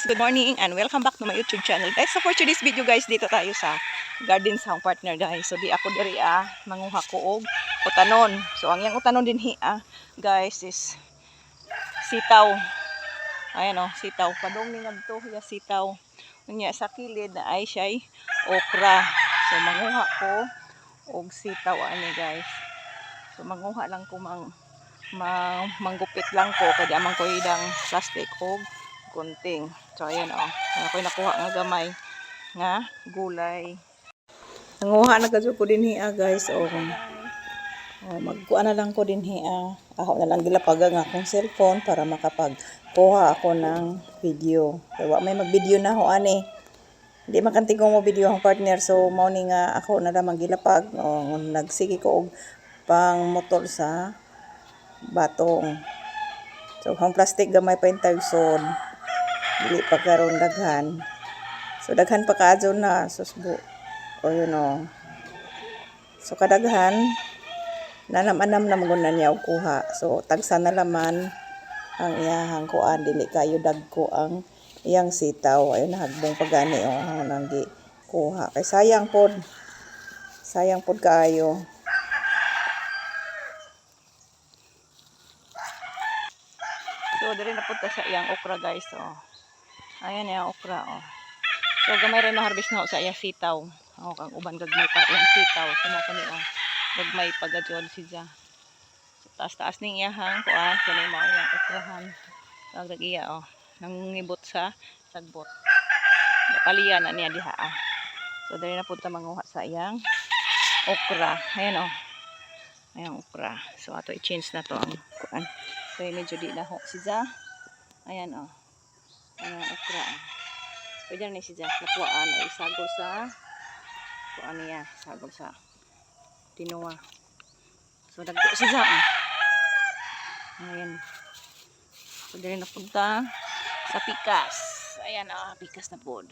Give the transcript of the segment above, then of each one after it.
good morning and welcome back to my YouTube channel guys. So for today's video guys, dito tayo sa garden sa akong partner guys. So di ako diri manguha ko og utanon. So ang yang utanon din guys is sitaw. Ayan sitaw. Padong ni ngadto ya sitaw. Unya sa kilid na ay siya'y okra. So manguha ko og sitaw ani guys. So manguha lang ko manggupit lang ko kaya amang ko idang plastic og kunting. So ayan ako'y nakuha nga gamay nga gulay. Nanguha na kadyo ko din guys magkuha na lang ko din ako na lang gilapaga nga akong cellphone para makapagkuha ako ng video. Kaya may mag-video na ako ani. Hindi makantigong mo video ang partner, so mao ni nga ako na lang gilapag nagsige ko og pang motor sa batong. So ang plastic gamay pa intag sod. Dili pa karon daghan. So daghan pa kaadyo na susbo. So kadaghan nanam-anam na maguna niya og kuha. So tagsa na laman ang iyahang kuan, dili kayo dagko ang iyang sitaw. Ayun nahagbong pagani nang gi kuha. Kay sayang pod. Sayang pod kaayo. So diri na punta sa iyang okra guys Ayan yung okra So gamay rin na-harvest na sa iyang sitaw. Kang uban gagmay pa iyang sitaw. So mo kani gagmay pa gadyon siya. So taas-taas ning iyahang kuan kani mo iyang okrahan. Tagdag iya nangibot sa sagbot. Palian na niya diha So diri na punta manguha sa iyang okra. Ayan Ayan okra. So ato i-change na to ang kuan. So medyo di lahok siya. Ayan Ayan okra Pwede na siya napuan o isagol sa kuan niya, isagol sa tinuwa. So dagko siya Ayan. So diri na punta sa pikas. Ayan pikas na pod.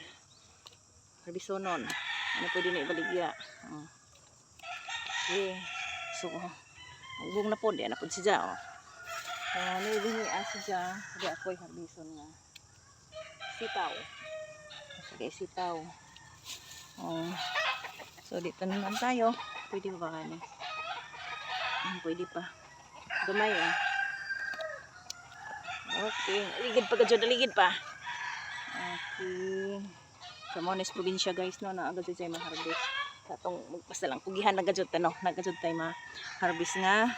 Harbisonon. Ano pwede na ibaligya. Okay. So ugong na pod, yan na pod siya nilini siya. Hindi ako'y harbison nga sitaw. Sige sitaw. So dito naman tayo. Pwede ba kani? Pwede pa. Gamay Okay. Ligid pa gadyo, ligid pa. Okay. Sa Mones probinsya guys na agad siya ma-harvest. Katong basta lang pugihan na gadyo nagajud tay ma-harvest nga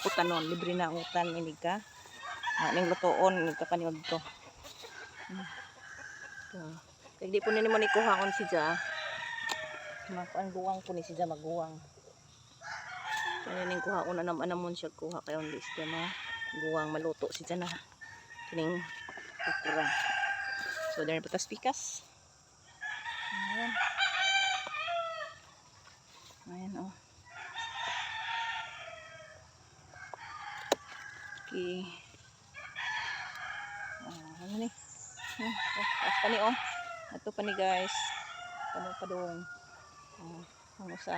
utanon, libre na utan inig ka. Ning lutoon inig ka paniwag to. Kaya di po nini mo ni kuhaon siya. Makuan guwang po ni siya maguwang. Kaya ning kuhaon anam-anamon siya kuha kayo hindi siya guwang maluto siya na. Kining okra. So dari putas pikas. Ayan Okay. Ano ni? Pa ni Ato pa ni guys. Padong. Ang usa.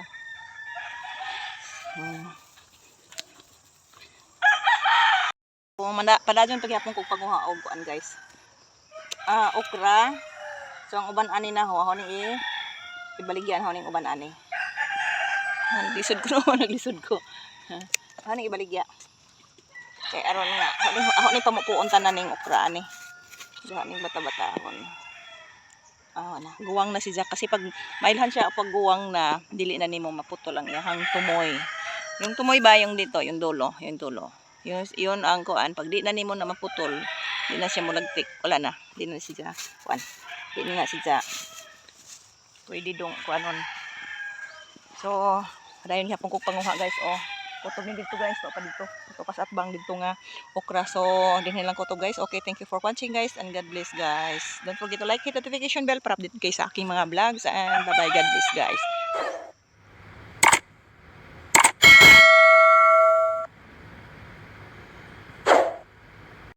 Padadyon paghapon kog panguha og kuan guys. Okra. So ang uban ani na ho ni ibaligyan ho ning uban ani. Naglisod ko naglisod ko. Ani ibaligya. Kay aron nga ako ni pamupuon tanan ning okra ani. Diha ning bata-bata guwang na siya kasi pag mailhan siya pag guwang na dili na nimo maputol ang iyang tumoy. Yung tumoy ba yung dito, yung dulo. Yun ang kuan pag di na nimo na maputol, di na siya mulagtik. Wala na. Di na siya kuan. Di na siya pwede dong kuanon. So, dayon gyapon kog panguha guys Kutog ni dito guys pa dito. Ito pas atbang dito nga okra. So dinhi lang ko to guys. Okay, thank you for watching guys and God bless guys. Don't forget to like, hit the notification bell para update kayo sa aking mga vlogs and bye bye, God bless guys.